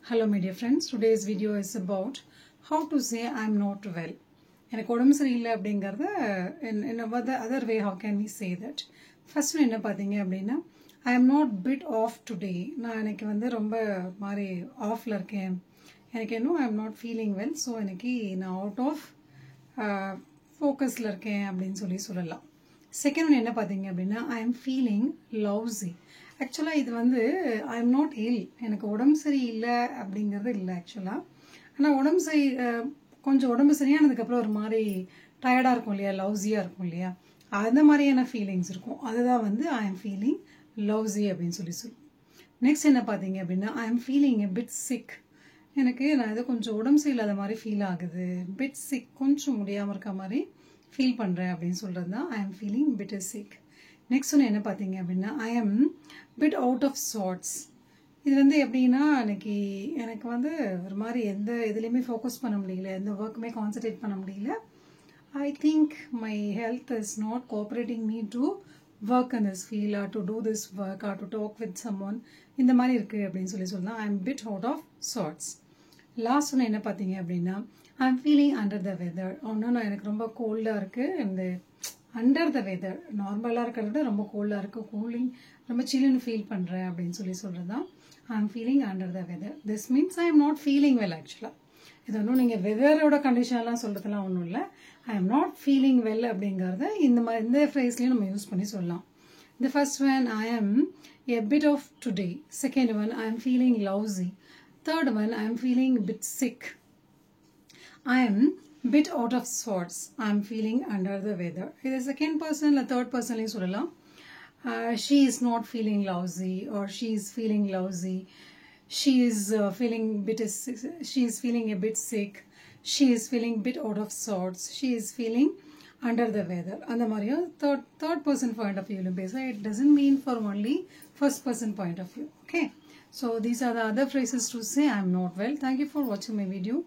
Hello my dear friends, today's video is about how to say I'm not well. எனக்கு உடம்பு சரியில்லை அப்படிங்கறத in other way how can we say that? First one என்ன பாத்தீங்க அப்படின்னா I am not bit off today. நான் எனக்கு வந்து ரொம்ப மாதிரி ஆஃப்ல இருக்கேன். எனக்கு இன்னும் I am not feeling well. So எனக்கு நான் out of focusல இருக்கேன் அப்படின்னு சொல்லலாம். Second one என்ன பாத்தீங்க அப்படின்னா I am feeling lousy. Actually இது வந்து I am not ill. எனக்கு உடம்பு சரியில்லை அப்படிங்கிறது இல்லை ஆக்சுவலா. ஆனால் கொஞ்சம் உடம்பு சரியானதுக்கு அப்புறம் ஒரு மாதிரி டயர்டா இருக்கும் இல்லையா, லவ்ஸியா இருக்கும் இல்லையா, அந்த மாதிரியான ஃபீலிங்ஸ் இருக்கும். அதுதான் வந்து I am feeling lousy அப்படின்னு சொல்லுவோம். நெக்ஸ்ட் என்ன பாத்தீங்க அப்படின்னா I am feeling a bit sick. எனக்கு நான் ஏதோ கொஞ்சம் உடம்பு சரியில்லாத மாதிரி ஃபீல் ஆகுது. பிட் சிக், கொஞ்சம் முடியாம இருக்க மாதிரி ஃபீல் பண்றேன் அப்படின்னு சொல்றது தான் I am feeling bit sick. Next ஒன்று என்ன பார்த்தீங்க அப்படின்னா I am bit out of sorts. இது வந்து எப்படின்னா எனக்கு வந்து ஒரு மாதிரி எந்த இதுலையுமே ஃபோக்கஸ் பண்ண முடியல, எந்த ஒர்க்குமே கான்சன்ட்ரேட் பண்ண முடியல. I think my health is not cooperating me to work in this field or to do this work or to talk with someone. இந்த மாதிரி இருக்கு அப்படின்னு சொல்லலாம். I am bit out of sorts. Last ஒன்று என்ன பார்த்தீங்க அப்படின்னா I am feeling under the weather. ஒன்றும் எனக்கு ரொம்ப கோல்டாக இருக்கு. இந்த அண்டர் த வெதர், நார்மலாக இருக்கிறத விட ரொம்ப கோல்டாக இருக்கு, கூலிங், ரொம்ப சில்லுன்னு ஃபீல் பண்ணுறேன் அப்படின்னு சொல்கிறது தான் I am feeling under the weather. This means I am not feeling well ஆக்சுவலாக. இது ஒன்றும் நீங்கள் வெதரோட கண்டிஷன்லாம் சொல்கிறதுலாம் ஒன்றும் இல்லை. I am not feeling well அப்படிங்கிறத இந்த ஃப்ரேஸ்லேயும் நம்ம யூஸ் பண்ணி சொல்லலாம். The first one I am a bit off today. Second one I am feeling lousy. Third one I am feeling a bit sick. I am bit out of sorts. I am feeling under the weather. Either second person or third person சொல்லலாம். She is not feeling lousy or she is feeling lousy. She is feeling a bit sick. She is feeling bit out of sorts. She is feeling under the weather. அந்த மாதிரியும் third person point of view பேச. It doesn't mean for only first person point of view. Okay. So these are the other phrases to say I am not well. Thank you for watching my video.